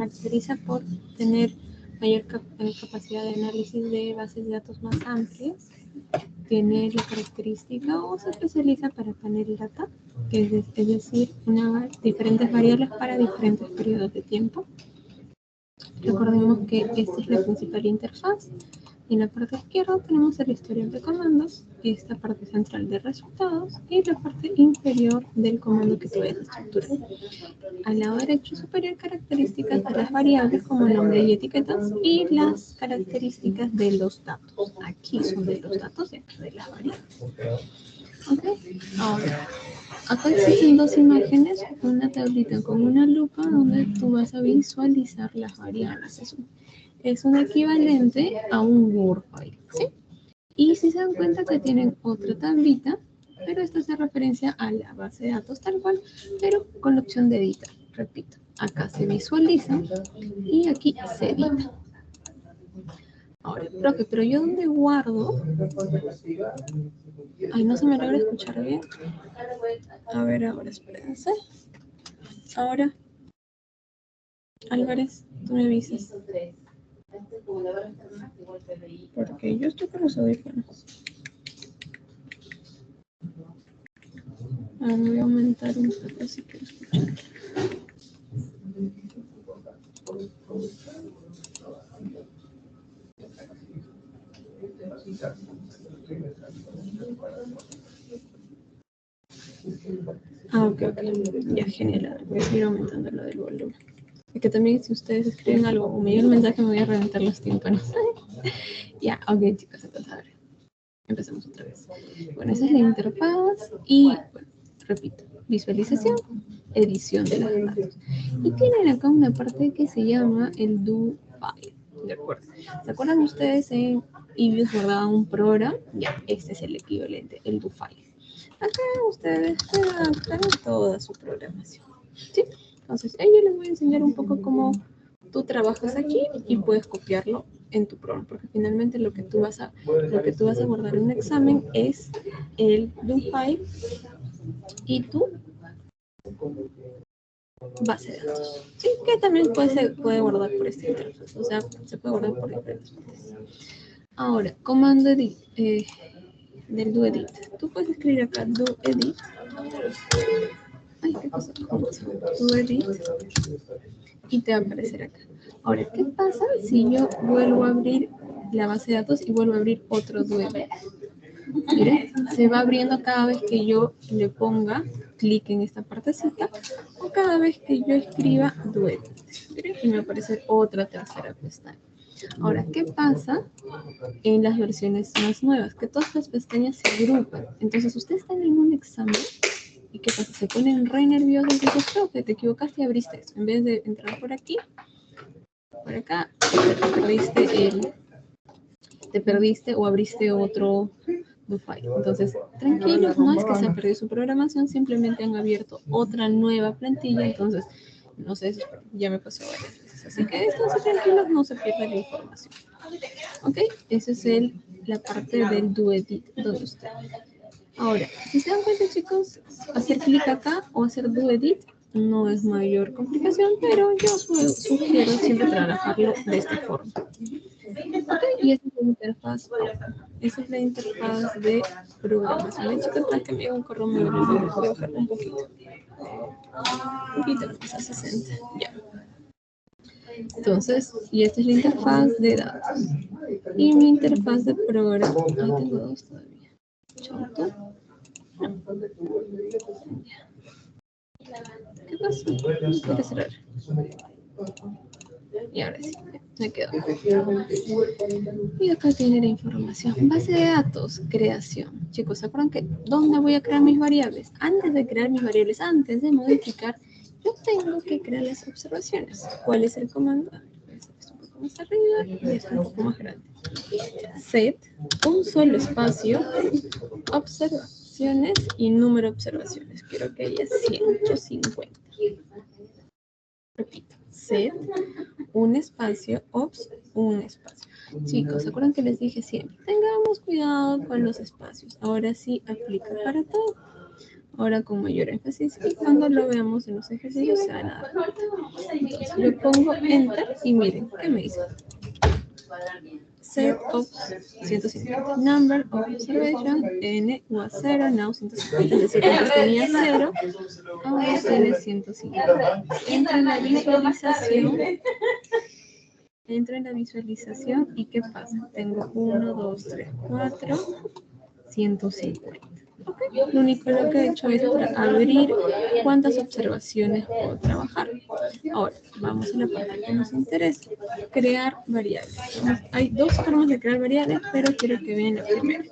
caracteriza por tener mayor capacidad de análisis de bases de datos más amplias. Tiene la característica o se especializa para panel data, que es decir, diferentes variables para diferentes periodos de tiempo. Recordemos que esta es la principal interfaz. En la parte izquierda tenemos el historial de comandos, esta parte central de resultados y la parte inferior del comando que tú vayas a estructurar. Al lado derecho superior, características de las variables como nombre y etiquetas y las características de los datos. Aquí son de los datos y aquí de las variables. ¿Ok? Ahora, acá existen dos imágenes, una tablita con una lupa donde tú vas a visualizar las variables. Es un equivalente a un Word file, ¿sí? Y si se dan cuenta que tienen otra tablita, pero esta hace referencia a la base de datos tal cual, pero con la opción de editar. Repito, acá se visualiza y aquí se edita. Ahora, profe, pero yo ¿dónde guardo? Ay, no se me logra escuchar bien. A ver, ahora, espérense. Ahora, Álvarez, tú me avisas. Porque yo estoy con los audífonos. Ahora me voy a aumentar un poco así que escuchar. Ok. Ya, genial. Voy a seguir aumentando lo del volumen. Es que también si ustedes escriben algo o me llega un mensaje me voy a reventar los tímpanos. Ya, ok chicos, entonces a ver. Empezamos otra vez. Bueno, esa es la interfaz y, bueno, repito, visualización, edición de los datos. Y tienen acá una parte que se llama el do file. ¿De acuerdo? ¿Se acuerdan ustedes en EBIOS guardaban un programa? Ya, este es el equivalente, el do file. Acá ustedes redactan toda su programación. ¿Sí? Entonces, yo les voy a enseñar un poco cómo tú trabajas aquí y puedes copiarlo en tu programa, porque finalmente lo que tú vas a guardar en un examen es el do file y tu base de datos. Sí, que también puede guardar por esta interfaz, o sea, se puede guardar por diferentes partes. Ahora, comando edit, del do edit. Tú puedes escribir acá do edit. Ay, ¿qué pasa? Do edit y te va a aparecer acá. Ahora, ¿qué pasa si yo vuelvo a abrir la base de datos y vuelvo a abrir otro do edit? Miren, se va abriendo cada vez que yo le ponga clic en esta partecita o cada vez que yo escriba do edit. Miren, y me va a aparecer otra tercera pestaña. Ahora, ¿qué pasa en las versiones más nuevas? Que todas las pestañas se agrupan. Entonces, ustedes están en un examen y ¿qué pasa? Se ponen re nerviosos y dicen, profe, te equivocaste y abriste esto. En vez de entrar por aquí, por acá, te perdiste o abriste otro do file. Entonces, tranquilos, no es que se ha perdido su programación, simplemente han abierto otra nueva plantilla, entonces, no sé, ya me pasó varias veces. Así que estos tranquilos, no se pierda la información. ¿Ok? Esa es la parte del do edit donde usted. Ahora, si se dan cuenta, chicos, hacer clic acá o hacer do edit no es mayor complicación, pero yo sugiero siempre trabajarlo de esta forma. Ok, y esta es la interfaz. Esa es la interfaz de programación. Chicos, para que me haga un correo muy breve, voy a bajar un poquito. Un poquito más a 60. Ya. Entonces, y esta es la interfaz de datos. Y mi interfaz de programa. Ahí tengo dos todavía. Chauto. No. Ya. ¿Qué pasó? No quiere cerrar. Y ahora sí, me quedo. Y acá tiene la información. Base de datos, creación. Chicos, ¿se acuerdan que dónde voy a crear mis variables? Antes de crear mis variables, antes de modificar, yo tengo que crear las observaciones. ¿Cuál es el comando? Esto un poco más arriba y esto un poco más grande. Set, un solo espacio, observaciones y número de observaciones. Quiero que haya 150. Repito, set, un espacio, ops, un espacio. Chicos, ¿se acuerdan que les dije siempre? Tengamos cuidado con los espacios. Ahora sí aplica para todo. ahora con mayor énfasis, y cuando lo veamos en los ejercicios se van a dar cuenta. Entonces yo pongo Enter y miren, ¿qué me dice? Set of 150. Number of observation, N igual 0, now 150, es decir, antes tenía 0, ahora tiene 150. Entra en la visualización, y ¿qué pasa? Tengo 1, 2, 3, 4, 150. Okay. Lo único que he hecho es abrir cuántas observaciones puedo trabajar. Ahora, vamos a la parte que nos interesa. Crear variables. Hay dos formas de crear variables, pero quiero que vean la primera.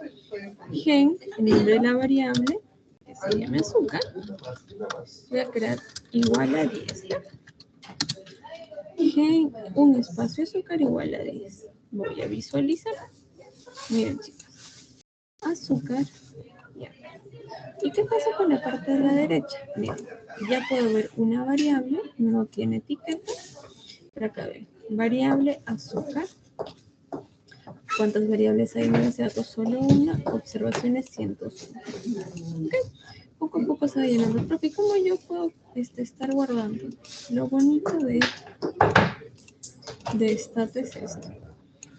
Gen, el nombre de la variable, que se llama azúcar, voy a crear igual a 10. Gen, un espacio azúcar igual a 10. Voy a visualizar. Miren, chicos. Azúcar. Ya. ¿Y qué pasa con la parte de la derecha? Miren, ya puedo ver una variable, no tiene etiqueta, pero acá ven, variable azúcar. ¿Cuántas variables hay en la base de datos? Solo una, observaciones 101. Okay. Poco a poco se va llenando. Profe, ¿cómo yo puedo estar guardando? Lo bonito de stat es esto.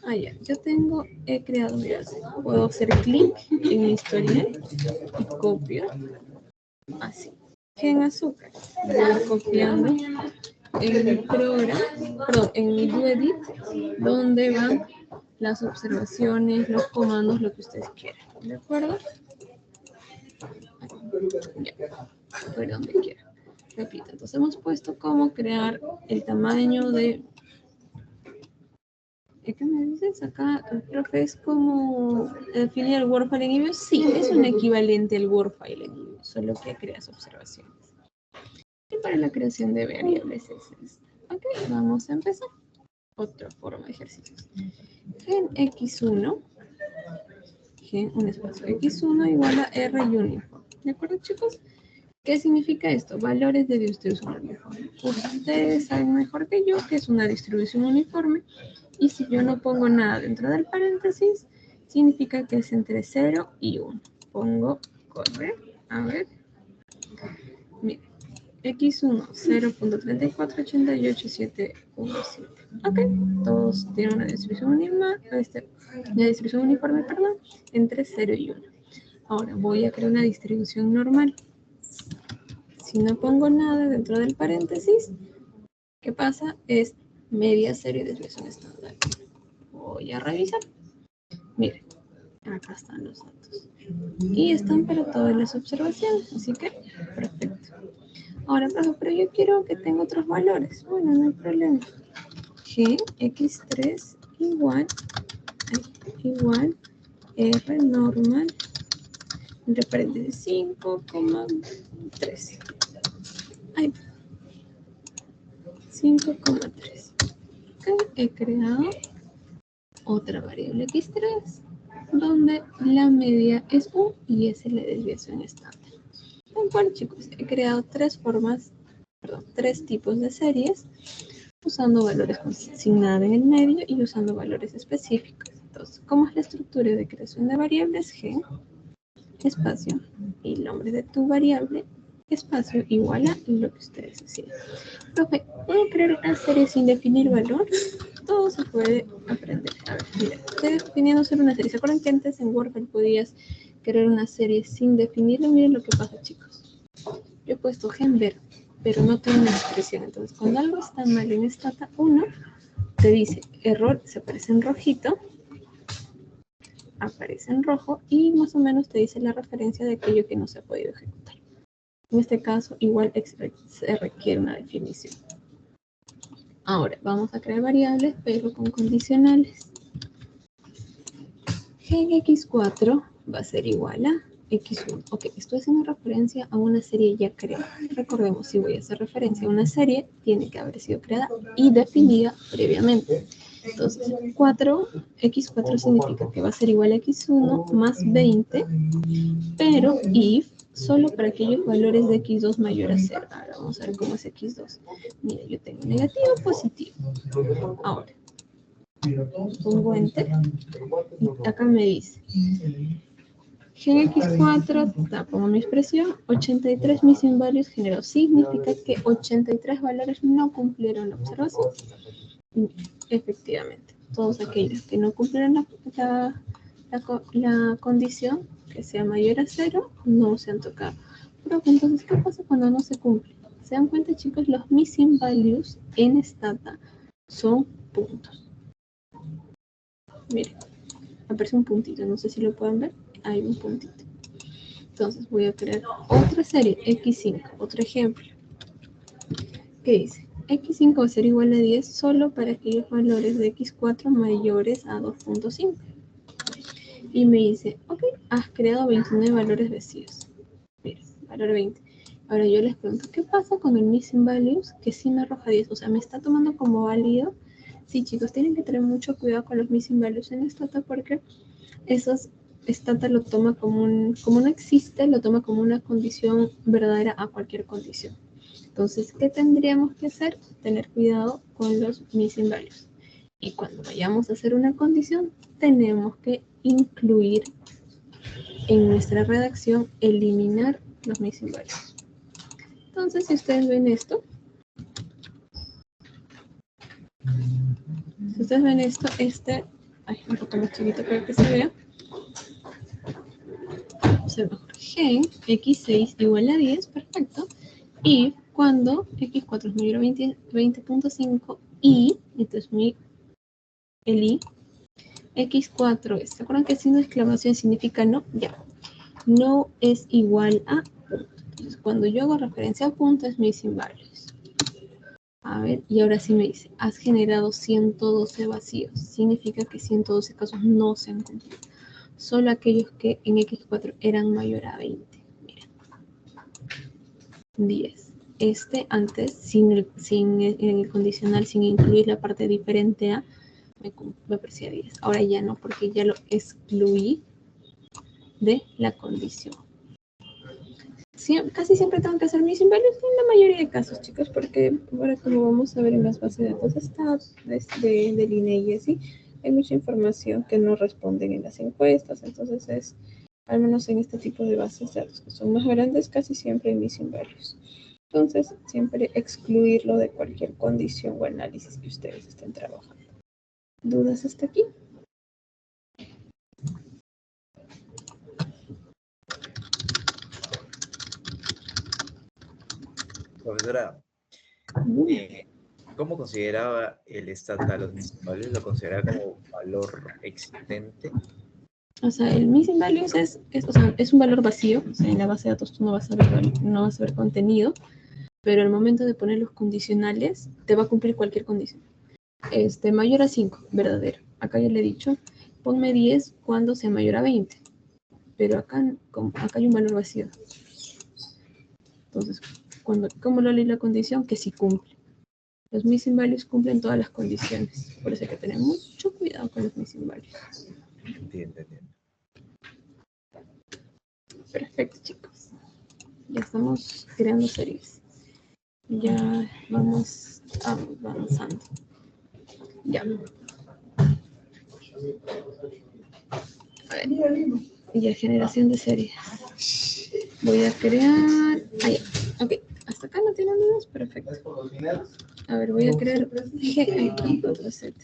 Ah, ya, yo he creado mi base. Puedo hacer clic en mi historial y copio así. En azúcar, voy copiando en mi programa, perdón, en mi DoEdit, donde van las observaciones, los comandos, lo que ustedes quieran. ¿De acuerdo? Ya, por donde quieran. Repito, entonces hemos puesto cómo crear el tamaño de... ¿Qué me dices? Acá el profe es como definir el Word file en IBIO. Sí, es un equivalente al Word file en IBIO, solo que creas observaciones. Y para la creación de variables es esta. Ok, vamos a empezar. Otra forma de ejercicios. Gen x1, un espacio x1 igual a R uniforme. ¿De acuerdo, chicos? ¿Qué significa esto? Valores de distribución uniforme. Ustedes saben mejor que yo que es una distribución uniforme, y si yo no pongo nada dentro del paréntesis, significa que es entre 0 y 1. Pongo correr, a ver. Miren, x1, 0.3488717. Ok, todos tienen una distribución uniforme, entre 0 y 1. Ahora voy a crear una distribución normal. Si no pongo nada dentro del paréntesis, ¿qué pasa? Es media, 0 y desviación estándar. Voy a revisar. Miren, acá están los datos. Y están para todas las observaciones, así que perfecto. Ahora, profe, pero yo quiero que tenga otros valores. Bueno, no hay problema. G, x3 igual R normal, entre paréntesis 5,3. Ahí. 5,3. Okay, he creado otra variable x3, donde la media es 1 y esa es la desviación estándar. Bueno, chicos, he creado tres tipos de series, usando valores con sin nada en el medio y usando valores específicos. Entonces, ¿cómo es la estructura de creación de variables? G, espacio, y el nombre de tu variable, espacio, igual a lo que ustedes deciden. Profe, ¿puedo crear una serie sin definir valor? Todo se puede aprender. A ver, mira, estoy definiendo solo una serie. ¿Se acuerdan que antes en WordPress podías crear una serie sin definirlo? Miren lo que pasa, chicos. Yo he puesto genver, pero no tiene una expresión. Entonces, cuando algo está mal en stata 1, te dice error, se aparece en rojito, aparece en rojo y más o menos te dice la referencia de aquello que no se ha podido ejecutar. En este caso, igual se requiere una definición. Ahora, vamos a crear variables, pero con condicionales. Gen x4 va a ser igual a x1. Ok, estoy haciendo referencia a una serie ya creada. Recordemos, si voy a hacer referencia a una serie, tiene que haber sido creada y definida previamente. Entonces, x4 significa que va a ser igual a x1 más 20, pero if solo para aquellos valores de x2 mayor a 0. Ahora vamos a ver cómo es x2. Mira, yo tengo negativo, positivo. Ahora, pongo enter y acá me dice Gen X4, pongo mi expresión, 83 missing values generó. Significa que 83 valores no cumplieron la observación. Efectivamente, todos aquellos que no cumplieron la condición, que sea mayor a 0, no se han tocado. Pero entonces, ¿qué pasa cuando no se cumple? ¿Se dan cuenta, chicos? Los missing values en Stata son puntos. Miren, aparece un puntito, no sé si lo pueden ver, hay un puntito. Entonces voy a crear otra serie, X5, otro ejemplo. ¿Qué dice? X5 va a ser igual a 10 solo para aquellos valores de X4 mayores a 2.5. Y me dice, ok, has creado 29 valores vacíos. Mira, valor 20. Ahora yo les pregunto, ¿qué pasa con el missing values que sí me arroja 10? O sea, ¿me está tomando como válido? Sí, chicos, tienen que tener mucho cuidado con los missing values en Stata porque esos Stata lo toma como no existe, lo toma como una condición verdadera a cualquier condición. Entonces, ¿qué tendríamos que hacer? Tener cuidado con los missing values. Y cuando vayamos a hacer una condición, tenemos que incluir en nuestra redacción, eliminar los missing values. Entonces, si ustedes ven esto, ay, un poco más chiquito para que se vea. Se ve mejor. Gen X6 igual a 10, perfecto. Y cuando X4 es mayor a 20.5 y, entonces el I, X4 es, ¿se acuerdan que el signo de exclamación significa no? Ya. No es igual a punto. Entonces, cuando yo hago referencia a punto es missing values. A ver, y ahora sí me dice, has generado 112 vacíos. Significa que 112 casos no se han cumplido. Solo aquellos que en X4 eran mayor a 20. Miren. 10. Antes, sin el condicional, sin incluir la parte diferente a, me parecía 10. Ahora ya no, porque ya lo excluí de la condición. Casi siempre tengo que hacer missing values en la mayoría de casos, chicos, porque ahora como vamos a ver en las bases de datos de línea y así, hay mucha información que no responden en las encuestas, entonces al menos en este tipo de bases de datos que son más grandes, casi siempre hay missing values. Entonces, siempre excluirlo de cualquier condición o análisis que ustedes estén trabajando. ¿Dudas hasta aquí? Profesora, ¿cómo consideraba el Stata los missing values? ¿Lo consideraba como valor existente? O sea, el missing values es un valor vacío. O sea, en la base de datos tú no vas a ver contenido, pero al momento de poner los condicionales, te va a cumplir cualquier condición. Mayor a 5, verdadero. Acá ya le he dicho, ponme 10 cuando sea mayor a 20. Pero acá hay un valor vacío. Entonces, ¿cómo lo leí la condición? Que sí cumple. Los missing values cumplen todas las condiciones. Por eso hay que tener mucho cuidado con los missing values. Entiendo. Perfecto, chicos. Ya estamos creando series. Ya vamos avanzando. Ya. A ver. Ya, generación de series. Voy a crear... ok. Hasta acá no tiene dudas. Perfecto. A ver, voy a crear G4Z.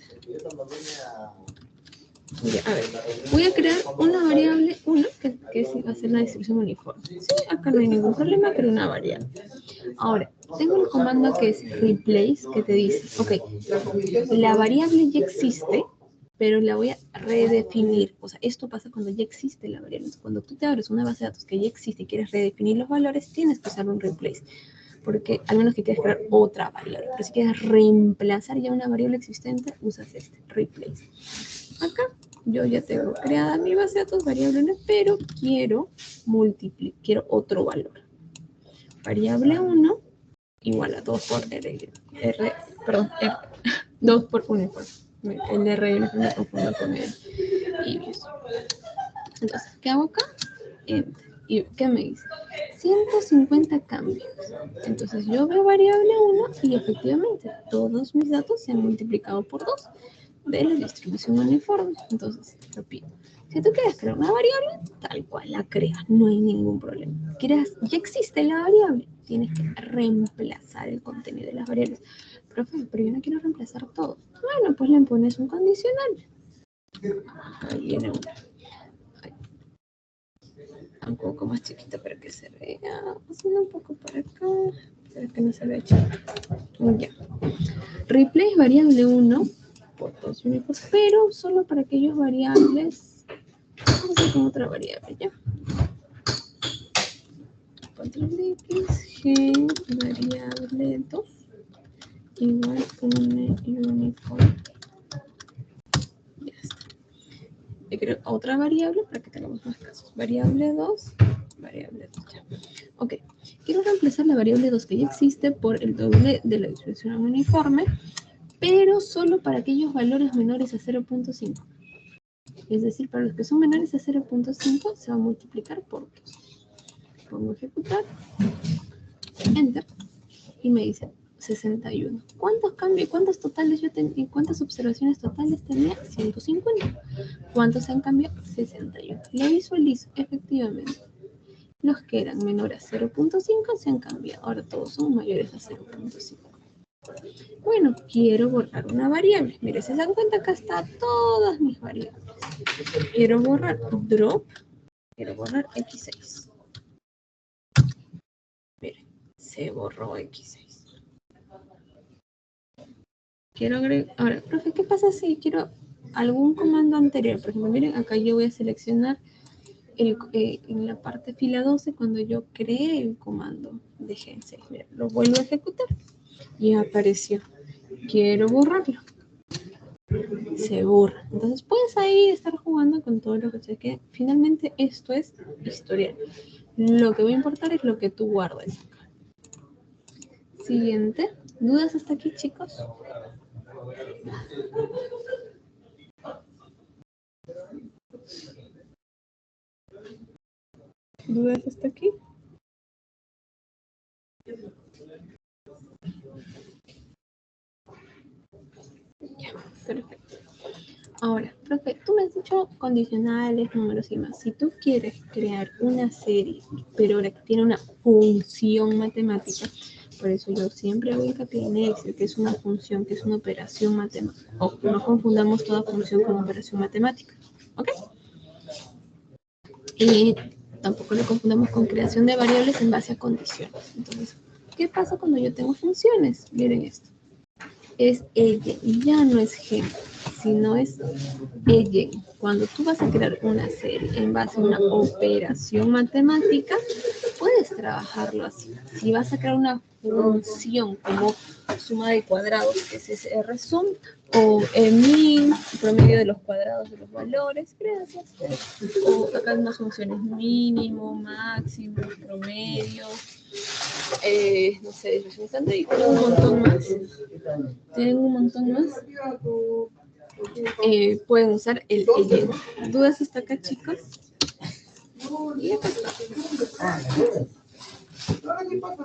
Ya, a ver, voy a crear una variable 1 que sí va a ser la distribución uniforme. Sí, acá no hay ningún problema, pero una variable. Ahora, tengo el comando que es replace, que te dice, ok, la variable ya existe, pero la voy a redefinir. O sea, esto pasa cuando ya existe la variable. Entonces, cuando tú te abres una base de datos que ya existe y quieres redefinir los valores, tienes que usar un replace. Porque al menos que quieras crear otra variable. Pero si quieres reemplazar ya una variable existente, usas replace. Acá yo ya tengo creada mi base de datos variable, pero quiero otro valor. Variable 1 igual a 2 por R, 2 por uniforme. El R me confundo con el IBIOS. Entonces, ¿qué hago acá? Enter. ¿Y qué me dice? 150 cambios. Entonces yo veo variable 1 y efectivamente todos mis datos se han multiplicado por 2. de la distribución uniforme. Entonces, repito, si tú quieres crear una variable, tal cual la creas, no hay ningún problema. Ya existe la variable, tienes que reemplazar el contenido de las variables. Profe, pero yo no quiero reemplazar todo. Bueno, pues le pones un condicional. Ahí viene una. Un poco más chiquita para que se vea. Haciendo un poco para acá. Para que no se vea chiquita. Ya. Replace variable 1 por 2 únicos, pero solo para aquellos variables. Vamos a hacer con otra variable, ¿ya? Control X, G, variable 2, igual un uniforme. Ya está. Yo creo otra variable para que tengamos más casos. Variable 2, variable 2. Ya. Ok. Quiero reemplazar la variable 2 que ya existe por el doble de la distribución uniforme, pero solo para aquellos valores menores a 0.5. Es decir, para los que son menores a 0.5 se va a multiplicar por 2. Pongo ejecutar, enter, y me dice 61. ¿Cuántos cambios, cuántos totales yo tenía, cuántas observaciones totales tenía? 150. ¿Cuántos han cambiado? 61. Lo visualizo, efectivamente. Los que eran menores a 0.5 se han cambiado. Ahora todos son mayores a 0.5. Bueno, quiero borrar una variable. Mire, se dan cuenta, acá están todas mis variables. Quiero borrar drop, quiero borrar X6. Miren, se borró X6. Quiero agregar, ahora, profe, ¿qué pasa si quiero algún comando anterior? Por ejemplo, miren, acá yo voy a seleccionar en la parte fila 12 cuando yo creé el comando de Gen6. Miren, lo vuelvo a ejecutar y apareció. Quiero borrarlo. Se borra. Entonces puedes ahí estar jugando con todo lo que se quede. Finalmente esto es historial. Lo que va a importar es lo que tú guardes acá. Siguiente. ¿Dudas hasta aquí, chicos? ¿Dudas hasta aquí? Ya, perfecto. Ahora, profe, tú me has dicho condicionales, números y más. Si tú quieres crear una serie, pero ahora que tiene una función matemática, por eso yo siempre hago hincapié en Excel, que es una función, que es una operación matemática. O no confundamos toda función con operación matemática. ¿Ok? Y tampoco lo confundamos con creación de variables en base a condiciones. Entonces, ¿qué pasa cuando yo tengo funciones? Miren esto. Es ella, ya no es gen, sino es ella. Cuando tú vas a crear una serie en base a una operación matemática, puedes trabajarlo así. Si vas a crear una función como suma de cuadrados, que es ese RSUM, o min, promedio de los cuadrados de los valores, gracias. O acá hay unas funciones mínimo, máximo, promedio, no sé, distribución y tienen un montón más. Tienen un montón más. Pueden usar el ellen. ¿Dudas hasta acá, chicos? Y acá está.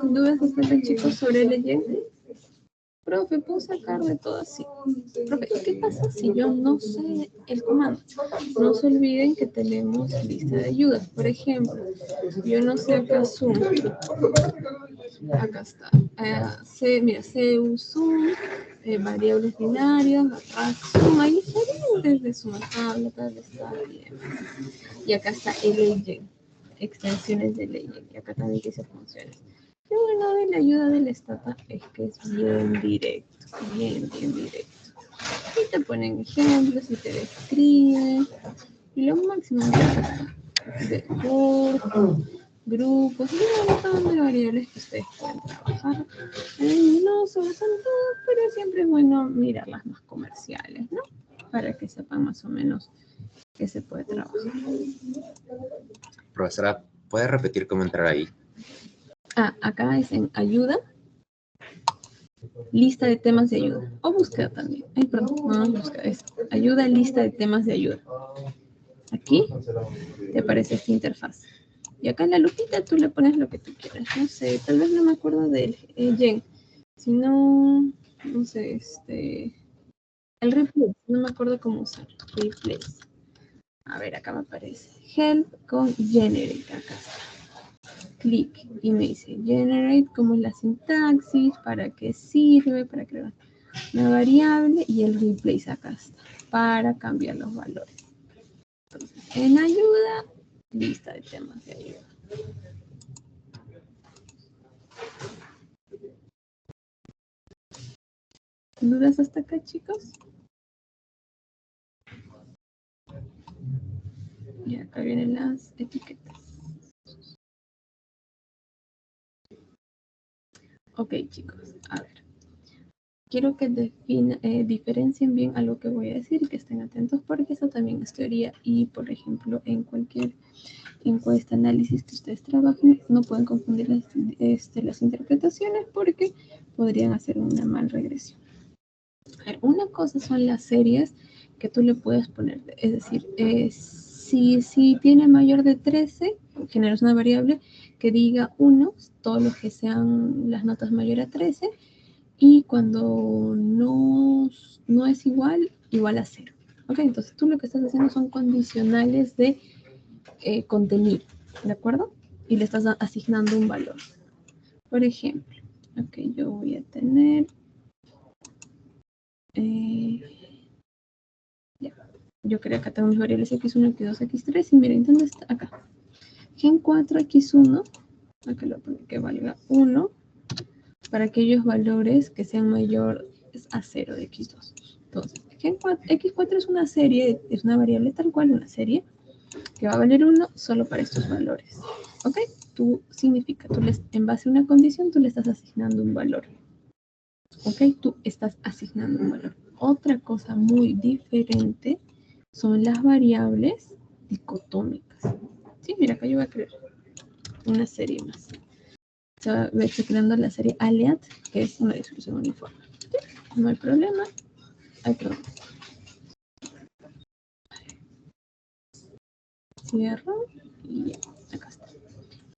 ¿Dudas hasta acá, chicos, sobre el ellen? Profe, puedo sacar de todo así. Profe, ¿qué pasa si yo no sé el comando? No se olviden que tenemos lista de ayudas. Por ejemplo, yo no sé acá zoom. Acá está. Mira, CU zoom, variables binarias, zoom, hay diferentes suma tabla, y demás. Y acá está el legend, extensiones de legend, y acá también dice funciones. Lo bueno de la ayuda del Stata es que es bien directo, bien directo. Y te ponen ejemplos y te describen. Y lo máximo que acá está. De grupos, y un montón de variables que ustedes pueden trabajar. No se usan todas, pero siempre es bueno mirar las más comerciales, ¿no? Para que sepan más o menos qué se puede trabajar. Profesora, ¿puede repetir cómo entrar ahí? Acá dicen ayuda, lista de temas de ayuda, o búsqueda también. Ay, perdón, no búsqueda, es ayuda, lista de temas de ayuda. Aquí te aparece esta interfaz. Y acá en la lupita tú le pones lo que tú quieras. No sé, tal vez no me acuerdo del Jen. Si no, no sé, El replace, no me acuerdo cómo usar. Replace. A ver, acá me aparece. Help con generate. Acá está. Clic y me dice generate, como es la sintaxis, para qué sirve, para crear una variable, y el replace acá está, para cambiar los valores. Entonces, en ayuda, lista de temas de ayuda. ¿Dudas hasta acá, chicos? Y acá vienen las etiquetas. Ok, chicos, a ver. Quiero que diferencien bien a lo que voy a decir y que estén atentos porque eso también es teoría y, por ejemplo, en cualquier encuesta, análisis que ustedes trabajen, no pueden confundir las interpretaciones porque podrían hacer una mal regresión. A ver, una cosa son las series que tú le puedes poner, es decir, si tiene mayor de 13, generas una variable que diga 1, todos los que sean las notas mayores a 13, y cuando no es igual, igual a 0. Ok, entonces tú lo que estás haciendo son condicionales de contenido, ¿de acuerdo? Y le estás asignando un valor. Por ejemplo, ok, yo voy a tener... ya. Yo creo que acá tengo mis variables x1, x2, x3 y miren, ¿dónde está? Acá. Gen 4, x1, acá lo voy a poner que valga 1 para aquellos valores que sean mayores a 0 de x2. Entonces, x4 es una serie, es una variable tal cual, una serie, que va a valer 1 solo para estos valores. ¿Ok? En base a una condición, tú le estás asignando un valor. ¿Ok? Tú estás asignando un valor. Otra cosa muy diferente son las variables dicotómicas. Sí, mira, acá yo voy a crear una serie más. Estoy creando la serie aliat, que es una distribución uniforme. ¿Sí? No hay problema. Ay, perdón. Cierro y ya, acá está.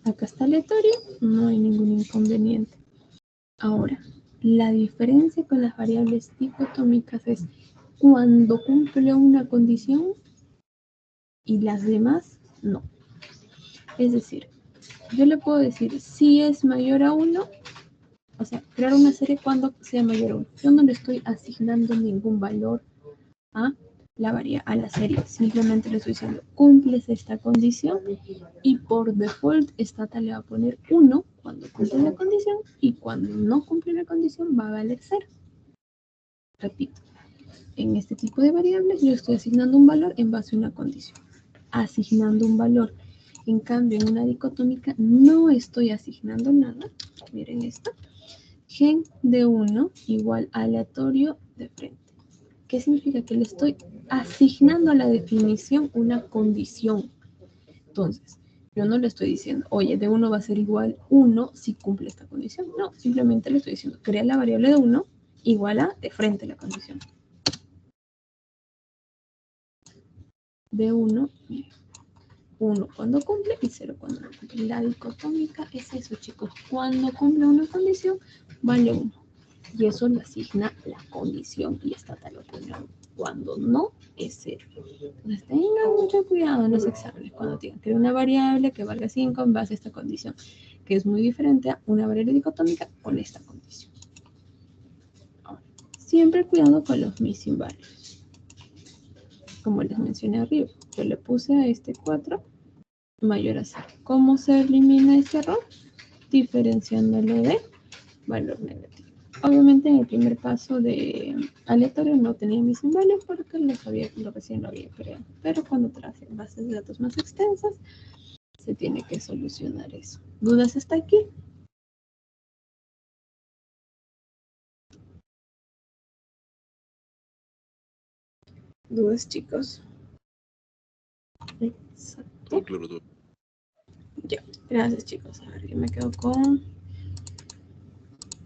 Acá está aleatorio, no hay ningún inconveniente. Ahora, la diferencia con las variables dicotómicas es cuando cumple una condición y las demás no. Es decir, yo le puedo decir si es mayor a 1, o sea, crear una serie cuando sea mayor a 1. Yo no le estoy asignando ningún valor a la serie, simplemente le estoy diciendo cumples esta condición y por default esta tal le va a poner 1 cuando cumple la condición y cuando no cumple la condición va a valer 0. Repito, en este tipo de variables yo estoy asignando un valor en base a una condición, asignando un valor. En cambio, en una dicotómica no estoy asignando nada. Miren esto. Gen de 1 igual aleatorio de frente. ¿Qué significa? Que le estoy asignando a la definición una condición. Entonces, yo no le estoy diciendo, oye, de 1 va a ser igual 1 si cumple esta condición. No, simplemente le estoy diciendo, crea la variable de 1 igual a de frente la condición. De 1 cuando cumple y 0 cuando no cumple. La dicotómica es eso, chicos. Cuando cumple una condición, vale 1. Y eso le asigna la condición y esta tal opinión. Cuando no, es 0. Entonces tengan mucho cuidado en los exámenes cuando tengan que una variable que valga 5 en base a esta condición, que es muy diferente a una variable dicotómica con esta condición. Ahora, siempre cuidado con los missing values. Como les mencioné arriba, yo le puse a este 4 mayor a 0. ¿Cómo se elimina ese error? Diferenciándolo de valor negativo. Obviamente en el primer paso de aleatorio no tenía missing values porque recién lo había creado. Pero cuando traje bases de datos más extensas, se tiene que solucionar eso. ¿Dudas hasta aquí? ¿Dudas, chicos? Exacto. Claro. Ya, gracias, chicos. A ver, yo me quedo con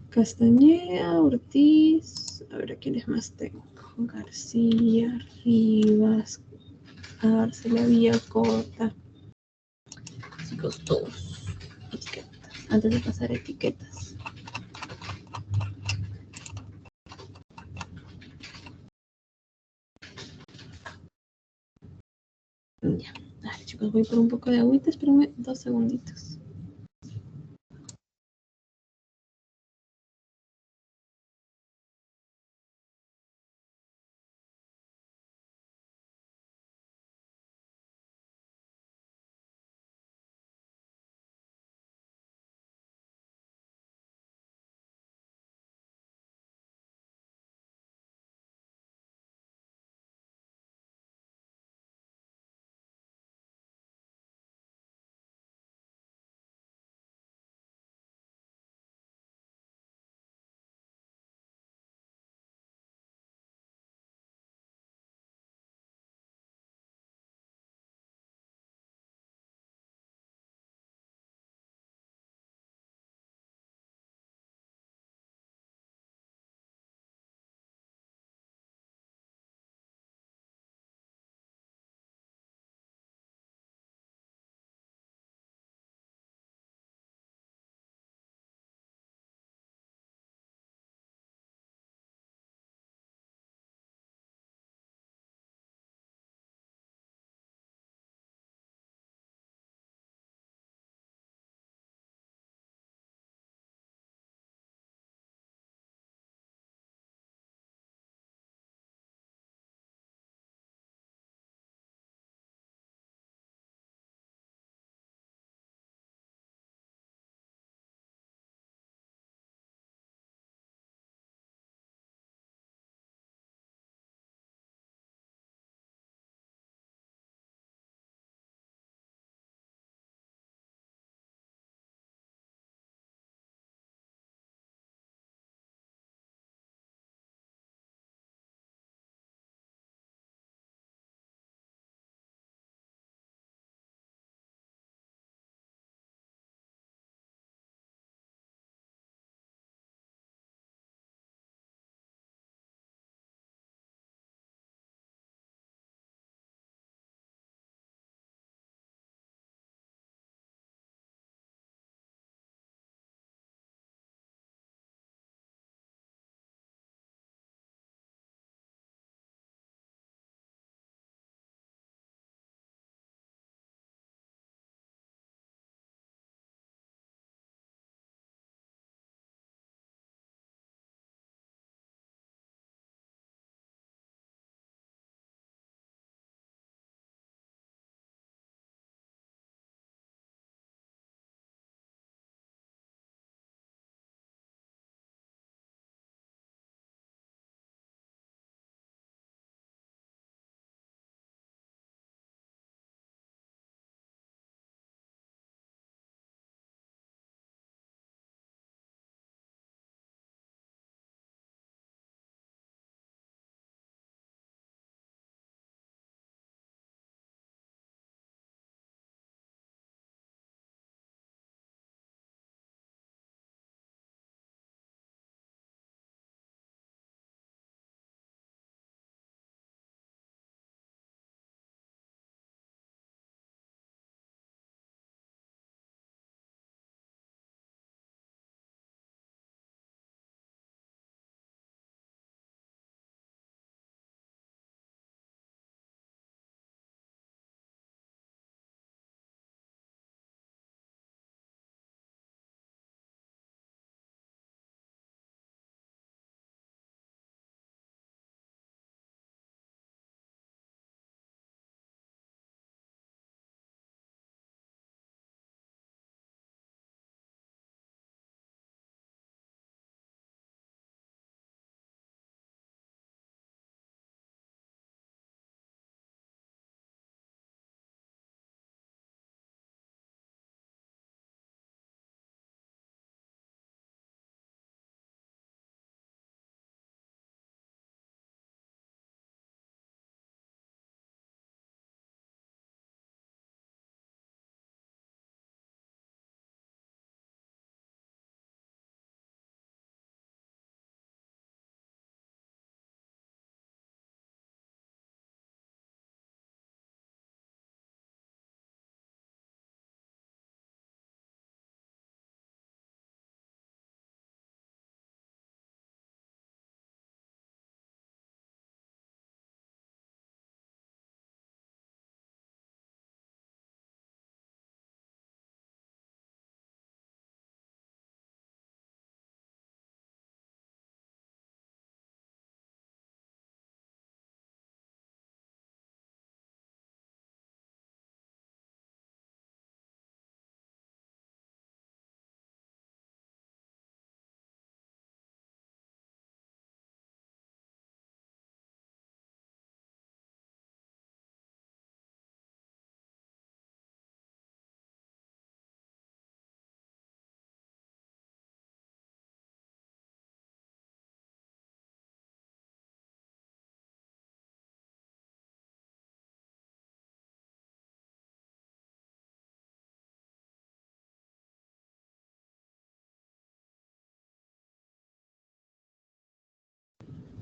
Castañeda, Ortiz. A ver, ¿a quiénes más tengo? García, Rivas, Arcela, Villacota. Chicos, todos. Etiquetas. Antes de pasar etiquetas. Ya. Dale, chicos, voy por un poco de agüita. Espérenme 2 segunditos.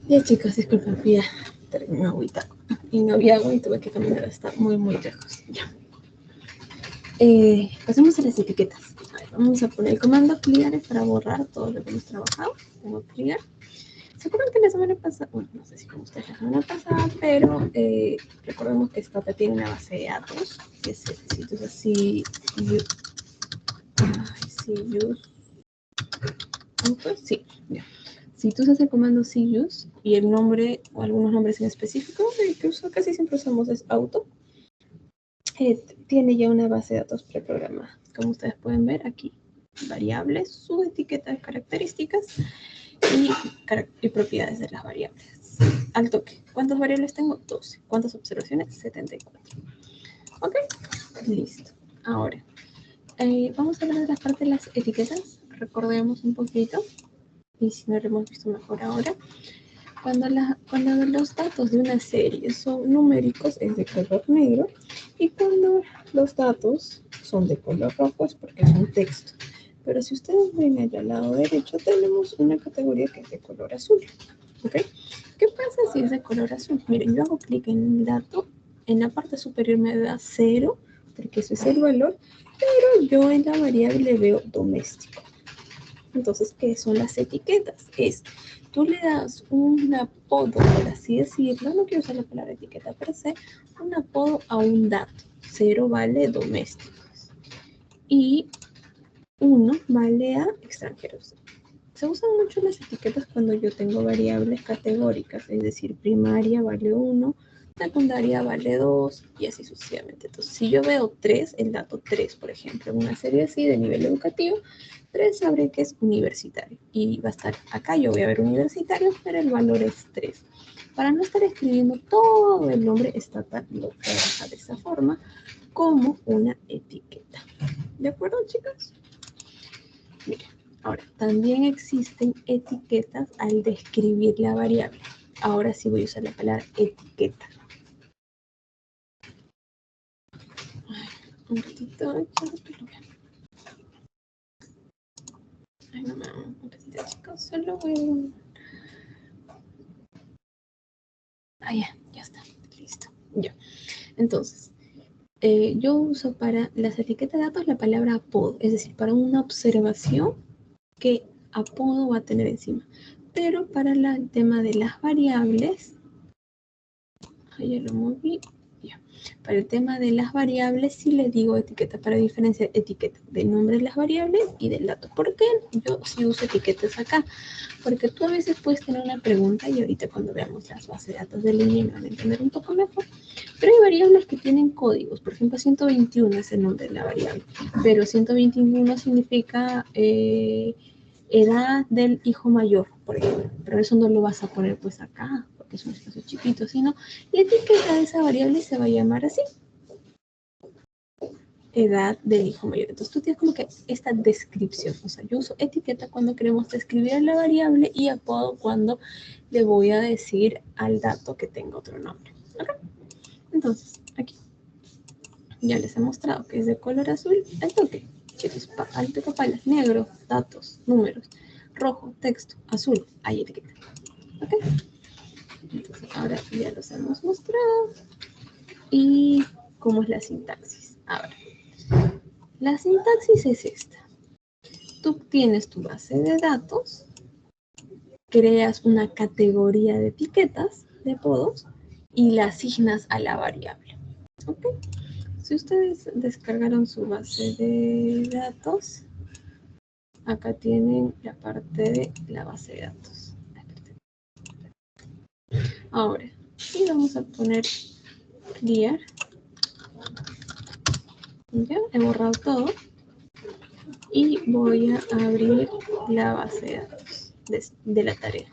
Ya chicos, disculpen, ya terminó agüita y no había agua y tuve que caminar hasta muy lejos. Ya. Pasemos a las etiquetas. A ver, vamos a poner el comando clear para borrar todo lo que hemos trabajado. Tengo clear. ¿Se acuerdan que la semana pasada, bueno, no sé si con ustedes la semana pasada, pero recordemos que Stata tiene una base de datos, que es entonces si ya. Si tú usas el comando CUse y el nombre o algunos nombres en específico, el que uso casi siempre usamos es auto, tiene ya una base de datos preprogramada. Como ustedes pueden ver aquí, variables, subetiquetas, características y propiedades de las variables. Al toque. ¿Cuántas variables tengo? 12. ¿Cuántas observaciones? 74. Ok, listo. Ahora, vamos a hablar de la parte de las etiquetas. Recordemos un poquito, y si no lo hemos visto mejor ahora. Cuando los datos de una serie son numéricos es de color negro y cuando los datos son de color rojo es porque es un texto. Pero si ustedes ven allá al lado derecho tenemos una categoría que es de color azul. ¿Okay? ¿Qué pasa si es de color azul? Miren, yo hago clic en el dato, en la parte superior me da 0 porque eso es el valor, pero yo en la variable veo doméstico. Entonces, ¿qué son las etiquetas? Tú le das un apodo, por así decirlo, no quiero usar la palabra etiqueta per se, un apodo a un dato. 0 vale domésticos y 1 vale a extranjeros. Se usan mucho las etiquetas cuando yo tengo variables categóricas, es decir, primaria vale 1, secundaria vale 2 y así sucesivamente. Entonces, si yo veo 3, el dato 3, por ejemplo, en una serie así de nivel educativo, 3 sabré que es universitario. Y va a estar acá, yo voy a ver universitario, pero el valor es 3. Para no estar escribiendo todo el nombre estatal, lo trabaja de esa forma, como una etiqueta. ¿De acuerdo, chicos? Miren, ahora, también existen etiquetas al describir la variable. Ahora sí voy a usar la palabra etiqueta. Un ratito, ay, no me un ratito, chicos, solo voy a... ya está, listo, ya. Entonces, yo uso para las etiquetas de datos la palabra apodo, es decir, para una observación que apodo va a tener encima. Pero para el tema de las variables, ya lo moví, ya. Para el tema de las variables sí le digo etiqueta para diferenciar etiqueta del nombre de las variables y del dato. ¿Por qué yo sí uso etiquetas acá? Porque tú a veces puedes tener una pregunta y ahorita cuando veamos las bases de datos de línea me van a entender un poco mejor. Pero hay variables que tienen códigos. Por ejemplo, 121 es el nombre de la variable, pero 121 significa edad del hijo mayor, por ejemplo. Pero eso no lo vas a poner pues acá, porque es un espacio chiquito, sino la etiqueta de esa variable se va a llamar así. Edad del hijo mayor. Entonces tú tienes como que esta descripción. O sea, yo uso etiqueta cuando queremos describir la variable y apodo cuando le voy a decir al dato que tenga otro nombre. ¿Okay? Entonces, aquí ya les he mostrado que es de color azul al toque. Chicos, al toque palas, negro, datos, números, rojo, texto, azul, hay etiqueta. ¿Ok? Entonces, ahora ya los hemos mostrado. ¿Y cómo es la sintaxis? Ahora, la sintaxis es esta. Tú tienes tu base de datos, creas una categoría de etiquetas, de apodos, y la asignas a la variable. ¿Ok? Si ustedes descargaron su base de datos, acá tienen la parte de la base de datos. Ahora, y vamos a poner clear. Ya, he borrado todo. Y voy a abrir la base de datos de la tarea.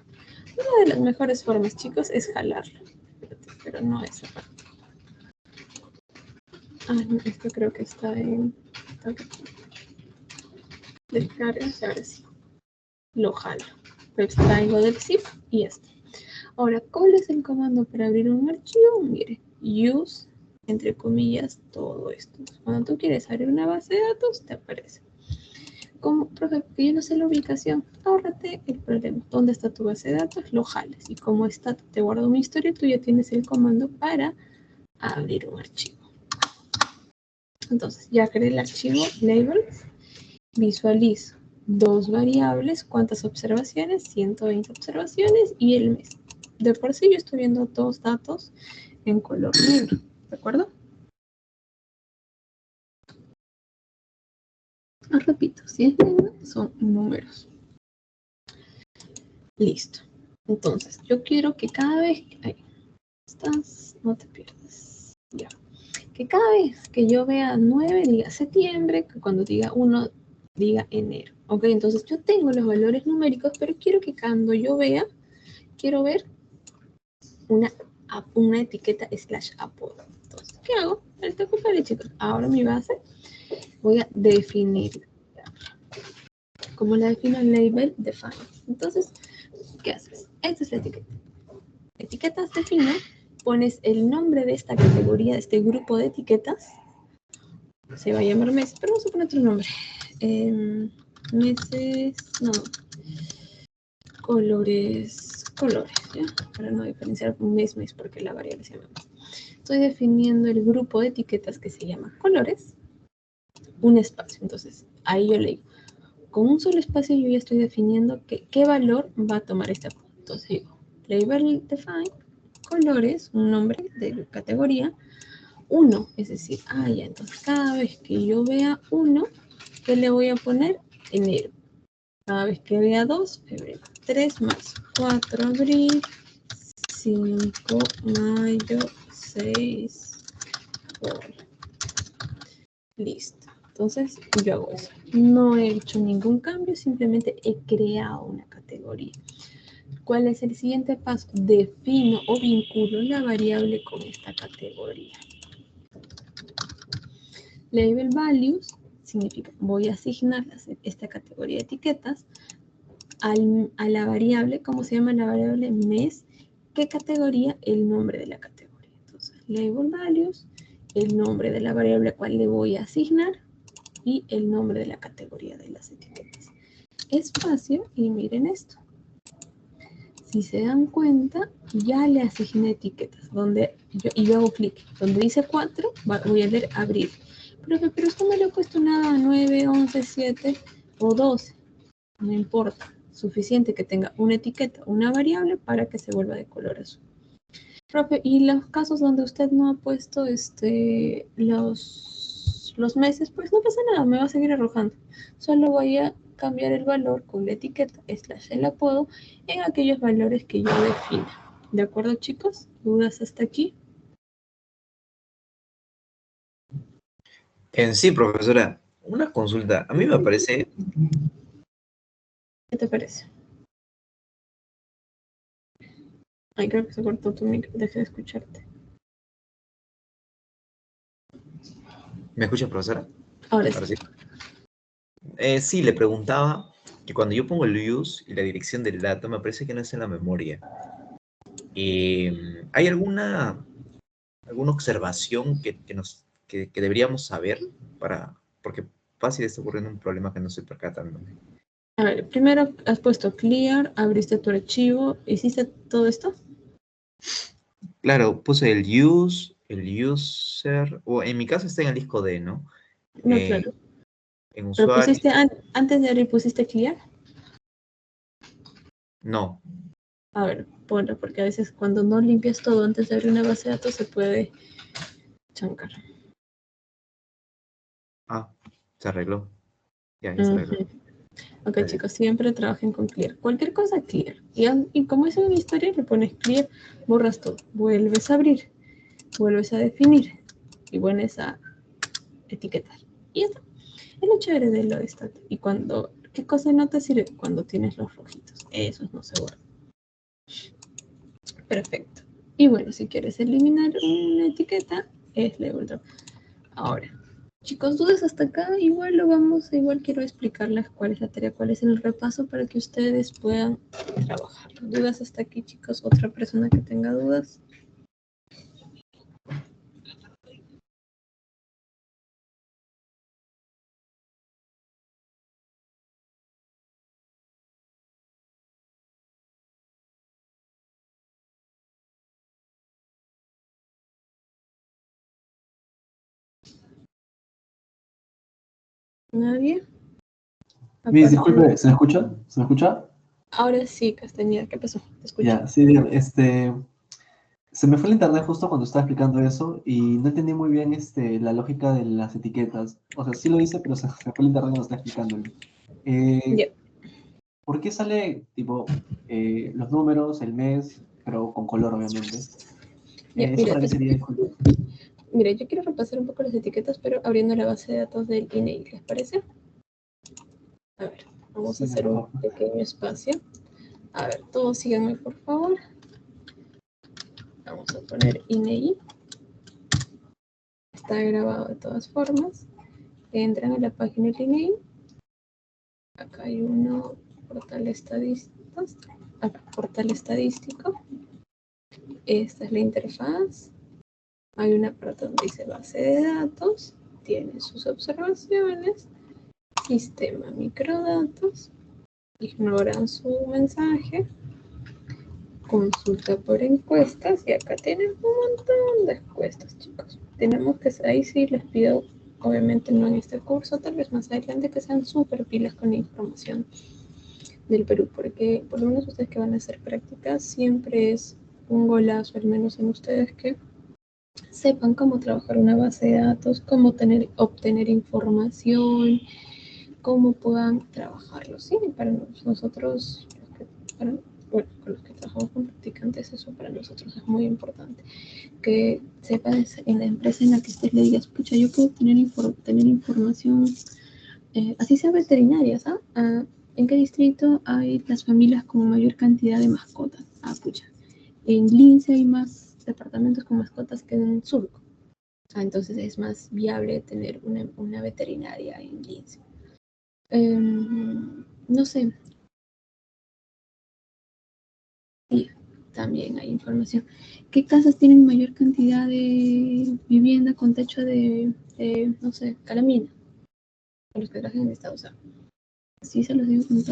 Una de las mejores formas, chicos, es jalarla. Pero no esa parte. No, esto creo que está en... Descarga, ahora sí. Lo jalo. Lo extraigo del zip y esto. Ahora, ¿cuál es el comando para abrir un archivo? Mire, use, entre comillas, todo esto. Cuando tú quieres abrir una base de datos, te aparece. ¿Cómo, profe? Porque yo no sé la ubicación. Ahórrate el problema. ¿Dónde está tu base de datos? Lo jales. Y como está, te guardo mi historia, tú ya tienes el comando para abrir un archivo. Entonces, ya creé el archivo labels. Visualizo dos variables. ¿Cuántas observaciones? 120 observaciones y el mes. De por sí yo estoy viendo dos datos en color negro. ¿De acuerdo? Repito, si es negro, son números. Listo. Entonces, yo quiero que cada vez que... Ahí estás, no te pierdas. Ya. Que cada vez que yo vea 9 diga septiembre, que cuando diga 1 diga enero. Ok, entonces yo tengo los valores numéricos, pero quiero que cuando yo vea, quiero ver una etiqueta / apodo. Entonces, ¿qué hago? El TQL, chicos. Ahora mi base voy a definir. ¿Cómo la defino? Label define. Entonces, ¿qué haces? Esta es la etiqueta. Etiquetas define, pones el nombre de esta categoría, de este grupo de etiquetas. Se va a llamar mes, pero vamos a poner otro nombre. Meses, no. Colores, ¿ya? Para no diferenciar mes, porque la variable se llama mes. Estoy definiendo el grupo de etiquetas que se llama colores, un espacio. Entonces, ahí yo le digo, con un solo espacio yo ya estoy definiendo qué valor va a tomar este apodo. Entonces digo, label define, colores, un nombre de categoría, 1, es decir, ya, entonces cada vez que yo vea 1, ¿qué le voy a poner? Enero. Cada vez que vea 2, febrero. 3, marzo. 4, abril. 5, mayo. 6, julio. Listo. Entonces, yo hago eso. No he hecho ningún cambio, simplemente he creado una categoría. ¿Cuál es el siguiente paso? Defino o vinculo la variable con esta categoría. Label values significa voy a asignar esta categoría de etiquetas a la variable, ¿cómo se llama la variable? Mes. ¿Qué categoría? El nombre de la categoría. Entonces, label values, el nombre de la variable a cual le voy a asignar y el nombre de la categoría de las etiquetas. Espacio, y miren esto. Si se dan cuenta, ya le asigné etiquetas. Yo hago clic. Donde dice 4, voy a leer abrir. Pero esto no le he puesto nada, 9, 11, 7 o 12. No importa. Suficiente que tenga una etiqueta, una variable para que se vuelva de color azul. Profe, y los casos donde usted no ha puesto los meses, pues no pasa nada, me va a seguir arrojando. Solo voy a cambiar el valor con la etiqueta / el apodo en aquellos valores que yo defina. ¿De acuerdo, chicos? ¿Dudas hasta aquí? En sí, profesora, una consulta. A mí me parece... ¿Qué te parece? Ay, creo que se cortó tu micro, dejé de escucharte. ¿Me escucha, profesora? Ahora Ahora sí. sí. Sí, le preguntaba que cuando yo pongo el use y la dirección del dato, me parece que no es en la memoria. ¿Hay alguna observación que deberíamos saber porque fácil está ocurriendo un problema que no estoy percatando? A ver, primero has puesto clear, abriste tu archivo, ¿hiciste todo esto? Claro, puse el user, o en mi caso está en el disco D, ¿no? No, claro. En Pero usuario, pusiste, antes de abrir, pusiste clear. no. A ver, ponlo, porque a veces cuando no limpias todo antes de abrir una base de datos se puede chancar. Ah, se arregló. Ya se arregló. Ok, Dale. chicos, siempre trabajen con clear. Cualquier cosa, clear. Y como es una historia, le pones clear, borras todo. Vuelves a abrir, vuelves a definir y vuelves a etiquetar. Y ya está. Es lo chévere de lo de stat. Y ¿qué cosa no te sirve? Cuando tienes los rojitos. Esos no se guardan. Perfecto. Y bueno, si quieres eliminar una etiqueta, es label drop. Ahora, chicos, dudas hasta acá, igual quiero explicarles cuál es la tarea, cuál es el repaso para que ustedes puedan trabajar. ¿Dudas hasta aquí, chicos? ¿Otra persona que tenga dudas? ¿Nadie? Miss, Aparte, disculpe, ¿se me escucha? ¿Se me escucha? ahora sí, Castañeda, ¿qué pasó? Te escucho. Ya, sí, dígame, se me fue el internet justo cuando estaba explicando eso y no entendí muy bien la lógica de las etiquetas. O sea, sí lo hice, pero se me fue el internet cuando estaba explicándolo. Ya, ¿Por qué sale, tipo, los números, el mes, pero con color, obviamente? ya, ¿Eso mira, para qué sería, disculpe? mira, yo quiero repasar un poco las etiquetas, pero abriendo la base de datos del INEI, ¿les parece? A ver, vamos a Sí, hacer un mejor. pequeño espacio. A ver, todos síganme, por favor. Vamos a poner INEI. Está grabado de todas formas. Entran a la página del INEI. Acá hay uno, portal estadísticos. Acá, portal estadístico. Esta es la interfaz. Hay una parte donde dice base de datos. Tiene sus observaciones. Sistema microdatos. Ignoran su mensaje. Consulta por encuestas. Y acá tienen un montón de encuestas, chicos. Tenemos que, ahí sí les pido, obviamente no en este curso, tal vez más adelante, que sean súper pilas con la información del Perú, porque por lo menos ustedes que van a hacer prácticas, siempre es un golazo, al menos en ustedes, que sepan cómo trabajar una base de datos, cómo obtener información, cómo puedan trabajarlo. Sí, para nosotros, bueno, con los que trabajamos con practicantes, eso para nosotros es muy importante. Que sepan en la empresa en la que estés, le digas, pucha, yo puedo tener información, así sea veterinaria, ¿sabes? ¿En qué distrito hay las familias con mayor cantidad de mascotas? Ah, pucha. En Lince hay más departamentos con mascotas que en Surco. Entonces es más viable tener una veterinaria en Lince. No sé. Sí, también hay información. ¿Qué casas tienen mayor cantidad de vivienda con techo no sé, calamina? A los que trabajan en Estado. O sea, sí se los digo con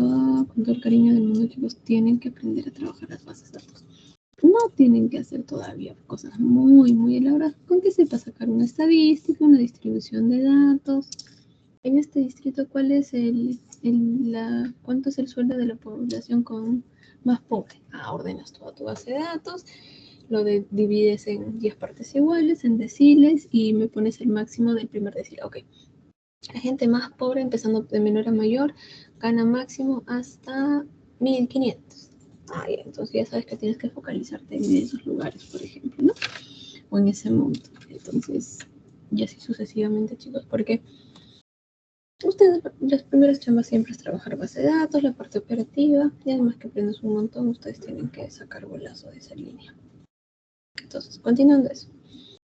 todo el cariño del mundo, chicos, tienen que aprender a trabajar las bases de datos. No tienen que hacer todavía cosas muy, muy elaboradas, con que sepa sacar una estadística, una distribución de datos. En este distrito, ¿cuál es cuánto es el sueldo de la población más pobre? Ordenas toda tu base de datos, divides en 10 partes iguales, en deciles, y me pones el máximo del primer decil. Ok, la gente más pobre, empezando de menor a mayor, gana máximo hasta 1.500. Entonces ya sabes que tienes que focalizarte en esos lugares, por ejemplo, ¿no? O en ese monto. Entonces, y así sucesivamente, chicos, porque ustedes, las primeras chambas siempre es trabajar base de datos, la parte operativa, y además que aprendes un montón, ustedes tienen que sacar golazo de esa línea. Entonces, continuando eso.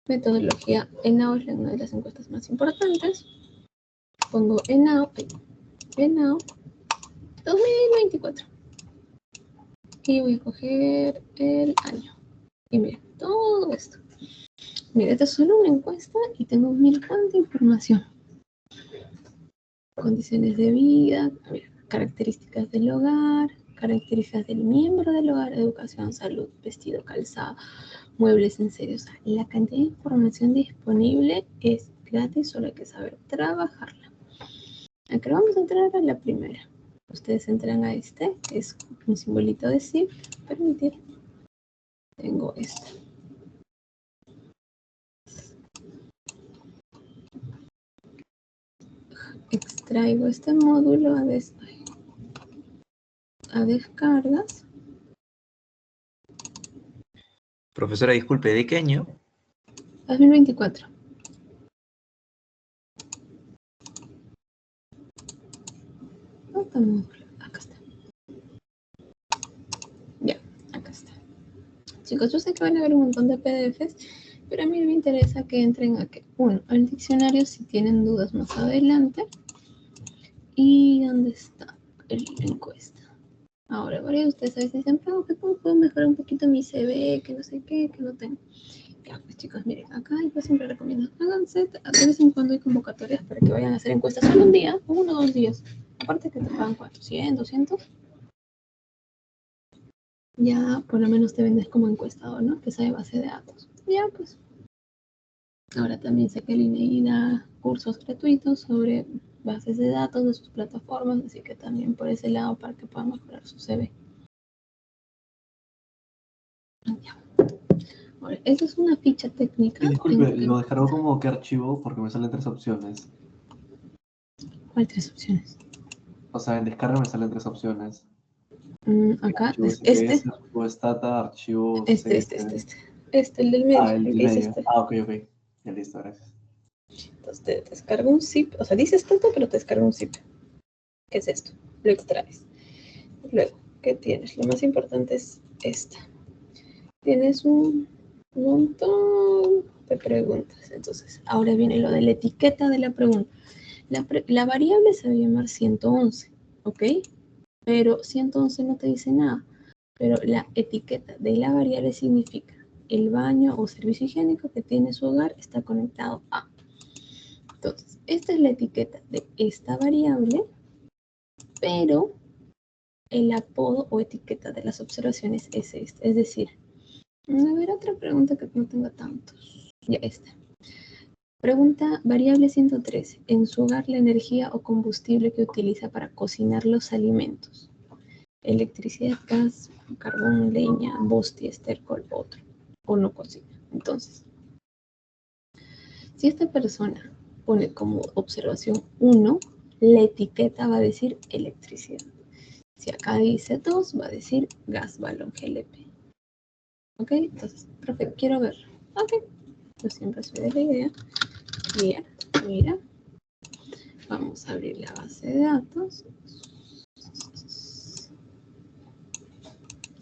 Metodología ENAO es una de las encuestas más importantes. Pongo ENAO 2024. Y voy a coger el año. Y miren, todo esto. Mira, esta es solo una encuesta y tengo mil cuanta información. Condiciones de vida, mira, características del hogar, características del miembro del hogar, educación, salud, vestido, calzado, muebles en serio. O sea, la cantidad de información disponible es gratis, solo hay que saber trabajarla. Acá vamos a entrar a la primera. Ustedes entran a este, que es un simbolito de zip. Permitir. Tengo este. Extraigo este módulo a descargas. Profesora, disculpe, ¿de qué año? 2024. Acá está. Ya, acá está. Chicos, yo sé que van a ver un montón de PDFs, pero a mí me interesa que entren al diccionario si tienen dudas más adelante. ¿Y dónde está la encuesta? Ahora, varios de ustedes a veces dicen, pero ¿cómo puedo mejorar un poquito mi CV? Que no sé qué, que no tengo. Ya, pues chicos, miren, acá yo siempre recomiendo, háganse, de vez en cuando hay convocatorias para que vayan a hacer encuestas solo un día, o 1 o 2 días. Aparte que te pagan 400, 200. Ya por lo menos te vendes como encuestador, ¿no? Que sabe base de datos. Ya, pues. Ahora también sé que el INEI da cursos gratuitos sobre bases de datos de sus plataformas, así que también por ese lado para que puedan mejorar su CV. Ya. Ahora, esa es una ficha técnica. Disculpe, lo descargó como que archivo porque me salen 3 opciones. ¿Cuál 3 opciones? O sea, en descarga me salen 3 opciones. Acá, Archivo este, STS, archivo Stata, archivo el del medio, Ah, el el del que dice medio. Ok, ok. Ya listo, gracias. Entonces te descarga un zip, o sea, dice Stata, pero te descarga un zip. ¿Qué es esto? Lo extraes. Luego, ¿qué tienes? Lo más importante es esta. Tienes un montón de preguntas. Entonces, ahora viene lo de la etiqueta de la pregunta. La variable se va a llamar 111, ¿ok? Pero 111 no te dice nada. Pero la etiqueta de la variable significa el baño o servicio higiénico que tiene su hogar está conectado a. Entonces, esta es la etiqueta de esta variable, pero el apodo o etiqueta de las observaciones es este. Es decir, a ver, otra pregunta que no tenga tantos. Ya está. Pregunta variable 113. En su hogar, la energía o combustible que utiliza para cocinar los alimentos. Electricidad, gas, carbón, leña, bosti, estercol, otro. O no cocina. Entonces, si esta persona pone como observación 1, la etiqueta va a decir electricidad. Si acá dice 2, va a decir gas, balón, GLP. ¿Ok? Entonces, profe, quiero ver. Ok. Yo siempre soy de la idea. Mira. Vamos a abrir la base de datos.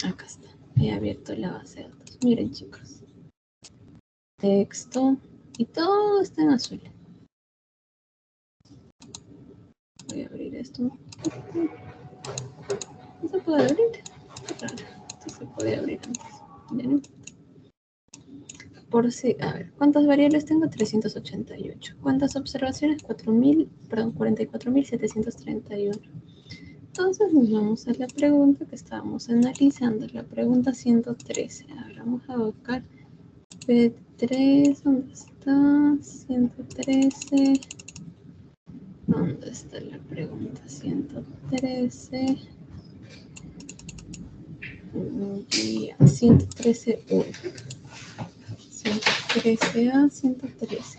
Acá está. He abierto la base de datos. Miren, chicos. Texto. Y todo está en azul. Voy a abrir esto. ¿No se puede abrir? Claro. Esto se puede abrir antes. ¿Bien? Por si, a ver, ¿cuántas variables tengo? 388. ¿Cuántas observaciones? 44.731. Entonces nos vamos a la pregunta que estábamos analizando, la pregunta 113. Ahora vamos a buscar P3, ¿dónde está? 113. ¿Dónde está la pregunta 113? 113.1. 113A, 113.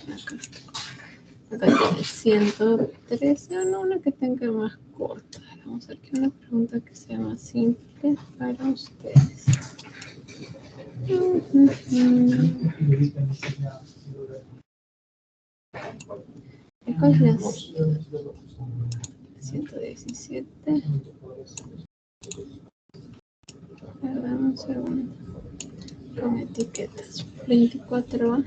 Acá tiene 113, o no, una que tenga más corta. Vamos a ver que una pregunta que sea más simple para ustedes. ¿Cuál es la 117? Perdón, un segundo. Con etiquetas. 24. A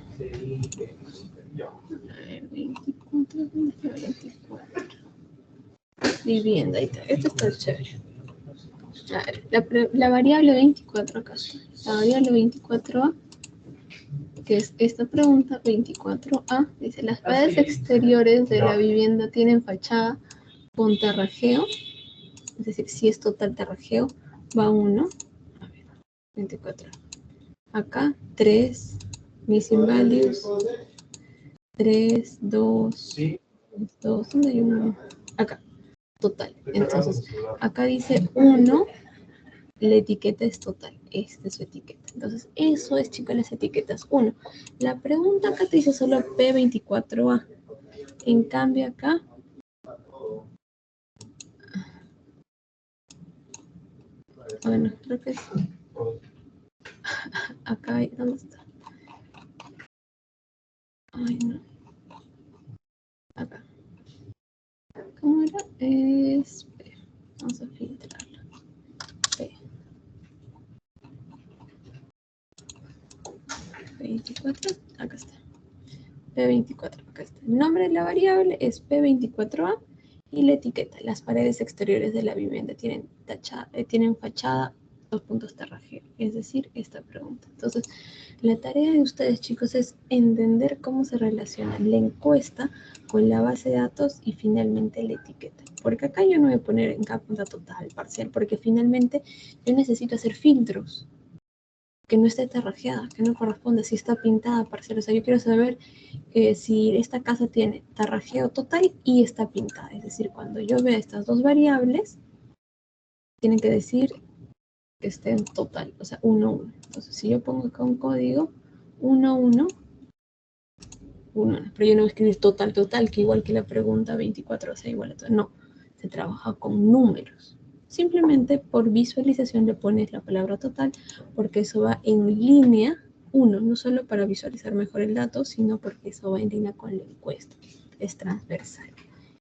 ver, 24. ¿Dónde está 24? Vivienda, ahí está. Esto está chévere. A ver, la variable 24 acá. La variable 24A, que es esta pregunta, 24A, dice, las paredes exteriores de la vivienda tienen fachada con terrajeo, es decir, si es total terrajeo, va 1, a ver, 24. Acá, 3, missing values, 3, 2, 2, ¿dónde hay 1? Acá, total. Entonces, acá dice 1, la etiqueta es total. Esta es su etiqueta. Entonces, eso es, chicos, las etiquetas. 1. La pregunta acá te dice solo P24A. En cambio, acá. Bueno, creo que es. Acá, ¿dónde está? Ay, no. Acá. ¿Cómo era? Es P. Vamos a filtrarla. P. 24. Acá está. P24. Acá está. El nombre de la variable es P24A. Y la etiqueta, las paredes exteriores de la vivienda tienen fachada, 2 puntos terrajeo, es decir, esta pregunta. Entonces, la tarea de ustedes, chicos, es entender cómo se relaciona la encuesta con la base de datos y finalmente la etiqueta. Porque acá yo no voy a poner en cada punta total, parcial, porque finalmente yo necesito hacer filtros. que no esté tarrajeada, que no corresponde, si está pintada parcial. O sea, yo quiero saber si esta casa tiene tarrajeo total y está pintada. Es decir, cuando yo vea estas dos variables, tienen que decir que estén total, o sea, 1, 1. Entonces, si yo pongo acá un código 1, 1, 1, pero yo no voy a escribir total, total, que igual que la pregunta 24, o sea, igual a todo. No, se trabaja con números. Simplemente por visualización le pones la palabra total, porque eso va en línea, no solo para visualizar mejor el dato, sino porque eso va en línea con la encuesta. Es transversal.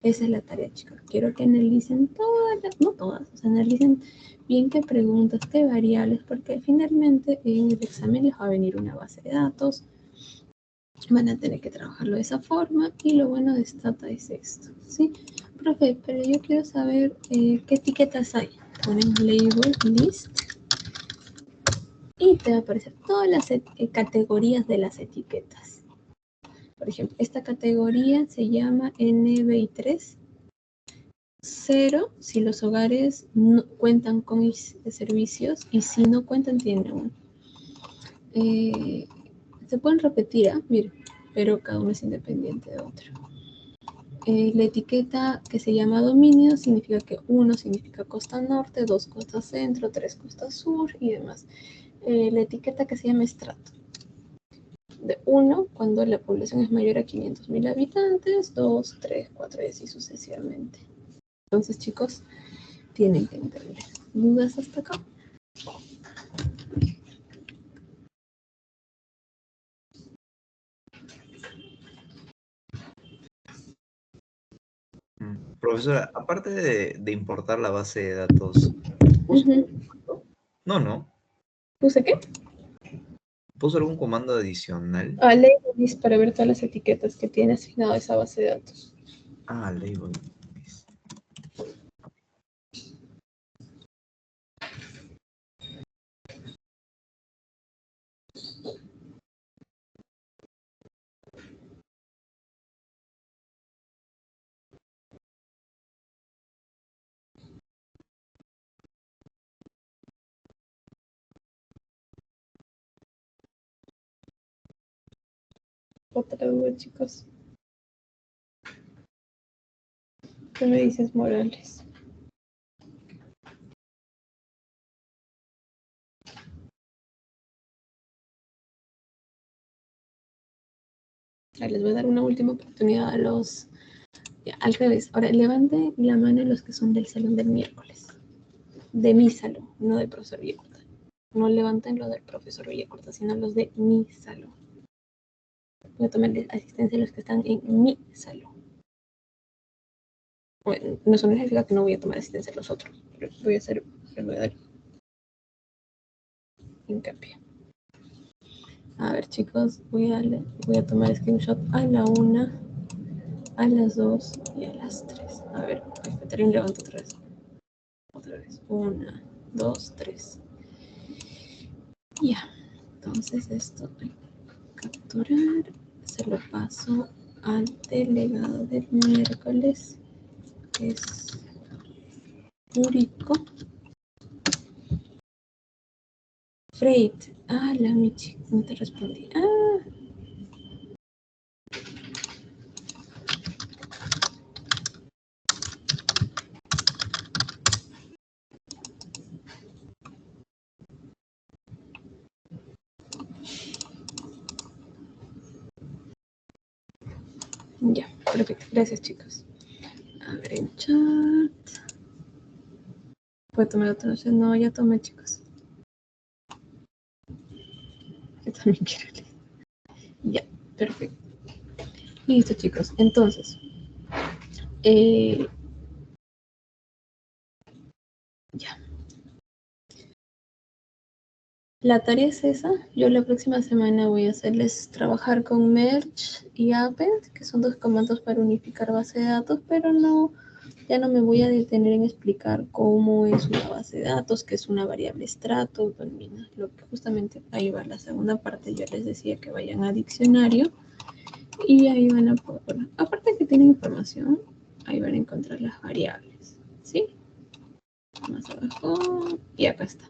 Esa es la tarea, chicos. Quiero que analicen todas, no todas, o sea, analicen bien qué preguntas, qué variables, porque finalmente en el examen les va a venir una base de datos, van a tener que trabajarlo de esa forma, y lo bueno de Stata es esto, ¿sí? Profe, pero yo quiero saber qué etiquetas hay. Ponemos label list y te va a aparecer todas las categorías de las etiquetas. Por ejemplo, esta categoría se llama NBI3, 0 si los hogares no cuentan con servicios, y si no cuentan tienen 1. Se pueden repetir, miren, pero cada uno es independiente de otro. La etiqueta que se llama dominio significa que 1 significa costa norte, 2 costa centro, 3 costa sur y demás. La etiqueta que se llama estrato. De 1 cuando la población es mayor a 500.000 habitantes, 2, 3, 4 y así sucesivamente. Entonces, chicos, tienen que entender. ¿Dudas hasta acá? Profesora, aparte de importar la base de datos, ¿puso algún comando? No. ¿Puse qué? ¿Puso algún comando adicional? Label list para ver todas las etiquetas que tiene asignado a esa base de datos. Label. Otra duda, chicos. ¿Qué me dices, Morales? Les voy a dar una última oportunidad a los... al revés. Ahora, levanten la mano los que son del salón del miércoles. De mi salón, no del profesor Villacorta. No levanten los del profesor Villacorta, sino los de mi salón. Voy a tomar asistencia a los que están en mi salón. Bueno, no significa que no voy a tomar asistencia a los otros, pero voy a dar hincapié. A ver, chicos, voy a tomar screenshot a la 1, a las 2 y a las 3. A ver, Caterina, levanto otra vez. Otra vez. 1, 2, 3. Ya. Entonces esto hay que capturar. Se lo paso al delegado del miércoles, que es Yuriko. Freight. La Michi. No te respondí. Ya, perfecto. Gracias, chicos. A ver, en chat. ¿Puedo tomar otra vez? No, ya tomé, chicos. Yo también quiero leer. Ya, perfecto. Listo, chicos. Entonces, ya. La tarea es esa. Yo la próxima semana voy a hacerles trabajar con Merge y Append, que son dos comandos para unificar base de datos, pero ya no me voy a detener en explicar cómo es una base de datos, que es una variable estrato, lo que justamente ahí va la segunda parte. Yo les decía que vayan a diccionario y ahí van a poder, bueno, aparte que tienen información, ahí van a encontrar las variables, ¿sí? Más abajo y acá está.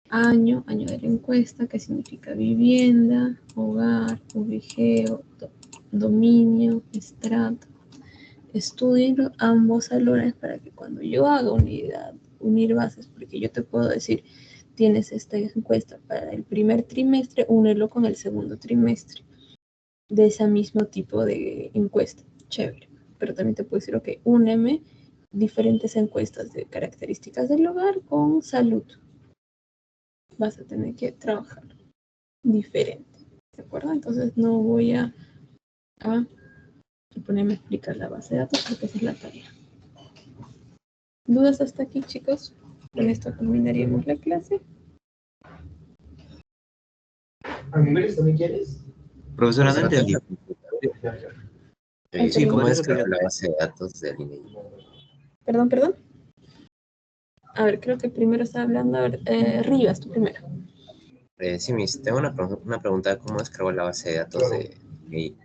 año de la encuesta, que significa vivienda, hogar, ubiqueo, dominio, estrato. Estudien ambos valores para que cuando yo haga unidad, unir bases, porque yo te puedo decir, tienes esta encuesta para el primer trimestre, únelo con el segundo trimestre de ese mismo tipo de encuesta. Chévere. Pero también te puedo decir, ok, úneme diferentes encuestas de características del hogar con salud. Vas a tener que trabajar diferente, ¿de acuerdo? Entonces no voy a ponerme a explicar la base de datos porque esa es la tarea. ¿Dudas hasta aquí, chicos? Con esto terminaríamos la clase. ¿Animales también quieres? Profesora, no entendí. Sí, ¿cómo ¿podría es que repetir? la base de datos del INEI? Perdón. A ver, creo que primero está hablando, a ver, Rivas, tú primero. Sí, Miss, tengo una pregunta. ¿Cómo descargo la base de datos de INEI?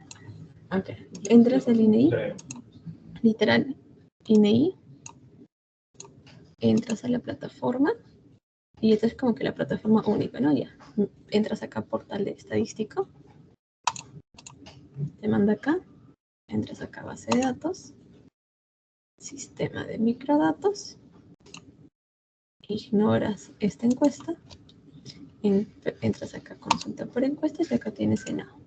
Ok. Entras al INEI, literal, INEI, entras a la plataforma, y esta es como que la plataforma única, ¿no? Ya. Entras acá, portal de estadístico, te manda acá, entras acá, base de datos, sistema de microdatos, ignoras esta encuesta, entras acá, consulta por encuestas, y acá tienes ENAO.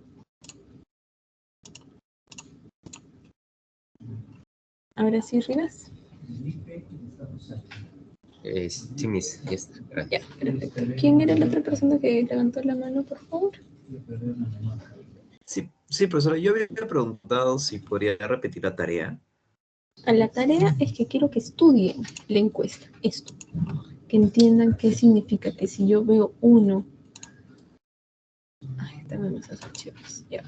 Ahora sí, Rivas. Sí, Miss, ya está. Ya, Gracias. perfecto. ¿Quién era la otra persona que levantó la mano, por favor? Sí, profesora, yo había preguntado si podría repetir la tarea. La tarea es que quiero que estudien la encuesta, esto, que entiendan qué significa que si yo veo uno, también esos archivos, ya.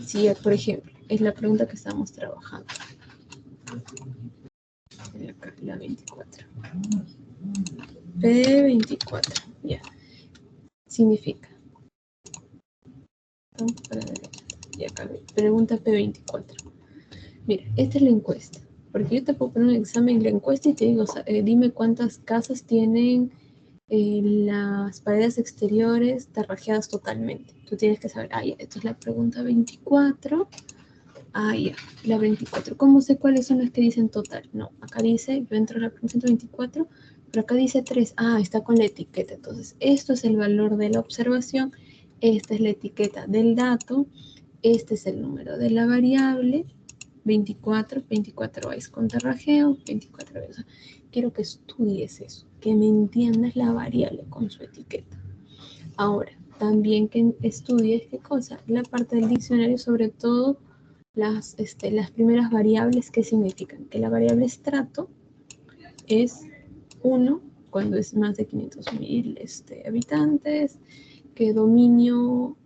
Si, por ejemplo, es la pregunta que estamos trabajando. Acá, la 24. P24, ya. Significa. Y acá, pregunta P24. Mira, esta es la encuesta. Porque yo te puedo poner un examen en la encuesta y te digo, dime cuántas casas tienen las paredes exteriores terrajeadas totalmente. Tú tienes que saber, ya, esto es la pregunta 24. Ya, la 24. ¿Cómo sé cuáles son las que dicen total? No, acá dice, yo entro a la pregunta 24, pero acá dice 3. Está con la etiqueta. Entonces, esto es el valor de la observación, esta es la etiqueta del dato, este es el número de la variable, 24 es con terrajeo, 24 o sea, quiero que estudies eso, que me entiendas la variable con su etiqueta. Ahora, también que estudies, ¿qué cosa? La parte del diccionario, sobre todo las primeras variables, ¿qué significan? Que la variable estrato es 1 cuando es más de 500,000 habitantes, que dominio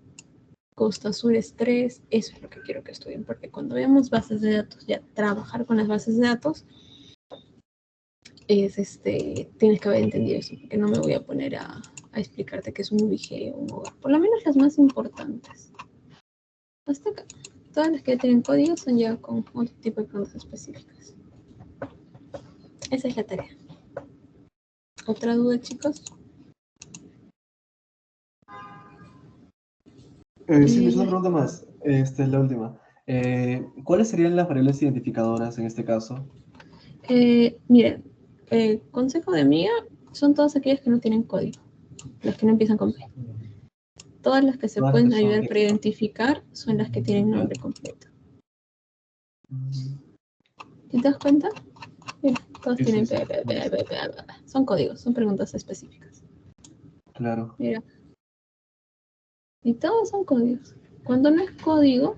Costa Sur es 3, eso es lo que quiero que estudien, porque cuando veamos bases de datos, ya trabajar con las bases de datos, es tienes que haber entendido eso, porque no me voy a poner a explicarte qué es un UIG o un hogar, por lo menos las más importantes. Hasta acá. Todas las que tienen código son ya con otro tipo de preguntas específicas. Esa es la tarea. ¿Otra duda, chicos? Sí, es una pregunta más. La última. ¿Cuáles serían las variables identificadoras en este caso? Miren, consejo de amiga son todas aquellas que no tienen código, las que no empiezan con P. Todas las que se Todas pueden que son- ayudar para identificar son las que tienen nombre completo. ¿Te das cuenta? Mira, todas Sí, tienen sí, sí. Son códigos, son preguntas específicas. Claro. Mira. Y todos son códigos. Cuando no es código,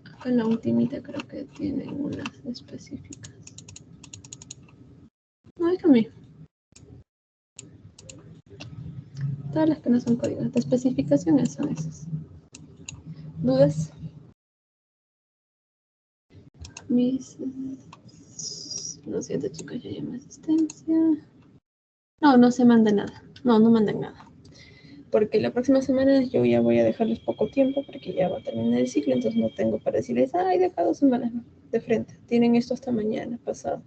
acá en la ultimita creo que tienen unas específicas. No, déjame. Todas las que no son códigos de especificaciones son esas. ¿Dudas? Lo siento, chicos, ya llamé asistencia. No se manda nada. No mandan nada. Porque la próxima semana yo ya voy a dejarles poco tiempo porque ya va a terminar el ciclo, entonces no tengo para decirles, de acá 2 semanas, no, de frente. Tienen esto hasta mañana, pasado.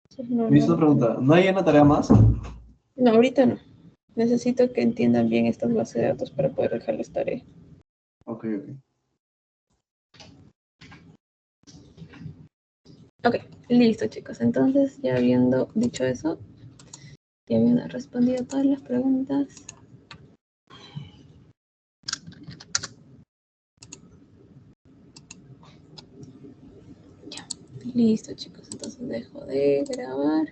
Entonces, Me hizo una pregunta. ¿No hay una tarea más? No, ahorita no. Necesito que entiendan bien estas bases de datos para poder dejarles tarea. Ok. Ok, listo chicos. Entonces, ya habiendo dicho eso, ya habiendo respondido todas las preguntas. Ya, listo chicos. Entonces dejo de grabar.